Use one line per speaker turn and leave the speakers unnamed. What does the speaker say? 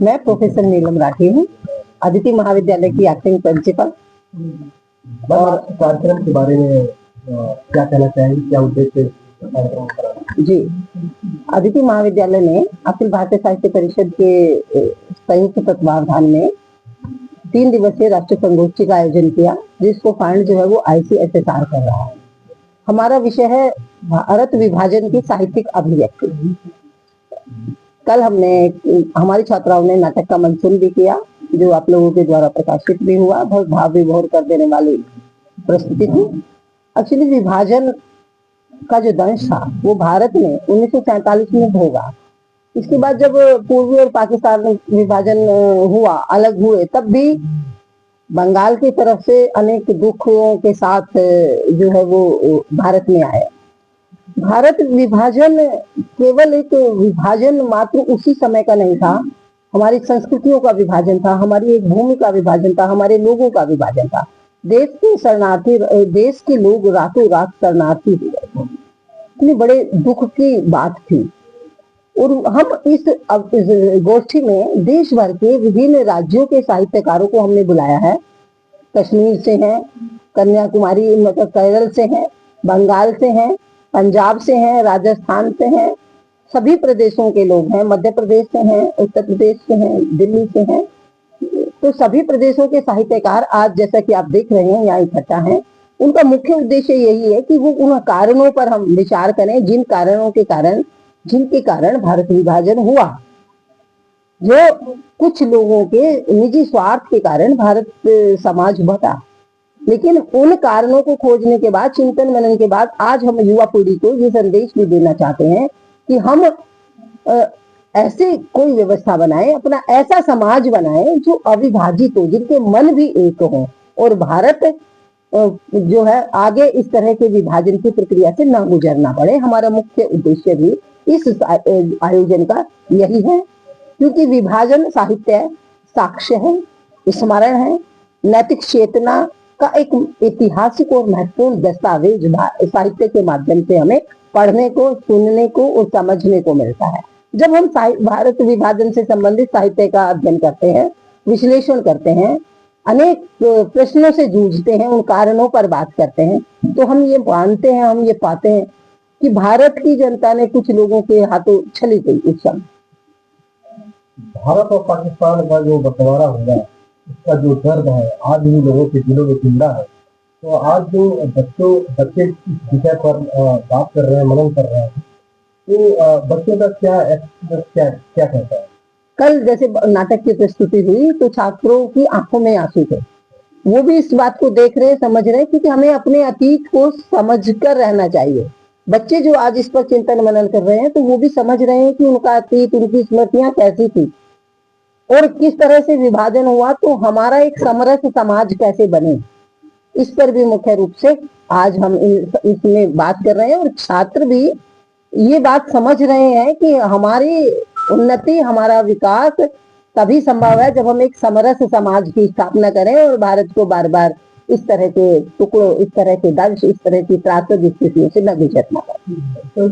मैं प्रोफेसर नीलम राठी हूँ, अदिति महाविद्यालय की एक्टिंग प्रिंसिपल।
और कार्यक्रम के बारे में क्या कहना चाहेंगे, क्या उद्देश्य कार्यक्रम का?
जी, अदिति महाविद्यालय ने अखिल भारतीय साहित्य परिषद के संयुक्त तत्वावधान में 3 दिवसीय राष्ट्रीय संगोष्ठी का आयोजन किया, जिसको फंड जो है वो ICSSR कर रहा है। हमारा विषय है भारत विभाजन की साहित्यिक अभिव्यक्ति। कल हमारी छात्राओं ने नाटक का मंचन भी किया, जो आप लोगों के द्वारा प्रकाशित भी हुआ। बहुत भाव विभोर कर देने वाली प्रस्तुति थी। एक्चुअली विभाजन का जो दंश था वो भारत में 1947 में भोगा। इसके बाद जब पूर्वी और पाकिस्तान विभाजन हुआ, अलग हुए, तब भी बंगाल की तरफ से अनेक दुखों के साथ जो है वो भारत में आए। भारत विभाजन केवल एक विभाजन मात्र उसी समय का नहीं था, हमारी संस्कृतियों का विभाजन था, हमारी एक भूमि का विभाजन था, हमारे लोगों का विभाजन था। देश के लोग रातों रात शरणार्थी हो गए थे। इतनी बड़े दुख की बात थी। और हम इस गोष्ठी में देश भर के विभिन्न राज्यों के साहित्यकारों को हमने बुलाया है। कश्मीर से हैं, कन्याकुमारी मतलब केरल से हैं, बंगाल से हैं, पंजाब से हैं, राजस्थान से हैं, सभी प्रदेशों के लोग हैं, मध्य प्रदेश से हैं, उत्तर प्रदेश से हैं, दिल्ली से हैं। तो सभी प्रदेशों के साहित्यकार आज जैसा कि आप देख रहे हैं यहाँ इकट्ठा हैं। उनका मुख्य उद्देश्य यही है कि वो उन कारणों पर हम विचार करें, जिनके कारण भारत विभाजन हुआ। जो कुछ लोगों के निजी स्वार्थ के कारण भारत समाज बटा, लेकिन उन कारणों को खोजने के बाद, चिंतन मनन के बाद, आज हम युवा पीढ़ी को ये संदेश भी देना चाहते हैं कि हम ऐसे कोई व्यवस्था बनाएं, अपना ऐसा समाज बनाएं जो अविभाजित हो, जिनके मन भी एक हो, और भारत जो है आगे इस तरह के विभाजन की प्रक्रिया से ना गुजरना पड़े। हमारा मुख्य उद्देश्य भी इस आयोजन का यही है, क्योंकि विभाजन साहित्य साक्ष्य है, स्मरण है, नैतिक चेतना का एक ऐतिहासिक और महत्वपूर्ण दस्तावेज साहित्य के माध्यम से हमें पढ़ने को, सुनने को और समझने को मिलता है। जब हम भारत विभाजन से संबंधित साहित्य का अध्ययन करते हैं, विश्लेषण करते हैं, अनेक प्रश्नों से जूझते हैं, उन कारणों पर बात करते हैं, तो हम ये मानते हैं, हम ये पाते हैं कि भारत की जनता ने कुछ लोगों के हाथों छली गई। उस समय
भारत और पाकिस्तान का जो बंटवारा हुआ, इसका जो दर्द है आज भी लोगों के दिलों में जिंदा है। तो आज जो बच्चे इस विषय पर बात कर रहे हैं, मनन कर रहे हैं, तो बच्चों का क्या कहता है?
कल जैसे नाटक की प्रस्तुति हुई तो छात्रों की आंखों में आंसू थे। वो भी इस बात को देख रहे, समझ रहे, क्योंकि हमें अपने अतीत को समझकर रहना चाहिए। बच्चे जो आज इस पर चिंतन मनन कर रहे हैं, तो वो भी समझ रहे हैं कि उनका अतीत, उनकी स्मृतियां कैसी थी और किस तरह से विभाजन हुआ, तो हमारा एक समरस समाज कैसे बने, इस पर भी मुख्य रूप से आज हम इसमें बात कर रहे हैं। और छात्र भी ये बात समझ रहे हैं कि हमारी उन्नति, हमारा विकास तभी संभव है जब हम एक समरस समाज की स्थापना करें और भारत को बार बार इस तरह के टुकड़ों, इस तरह के दंश, इस तरह की त्रासद स्थितियों से न गुजरना पड़े।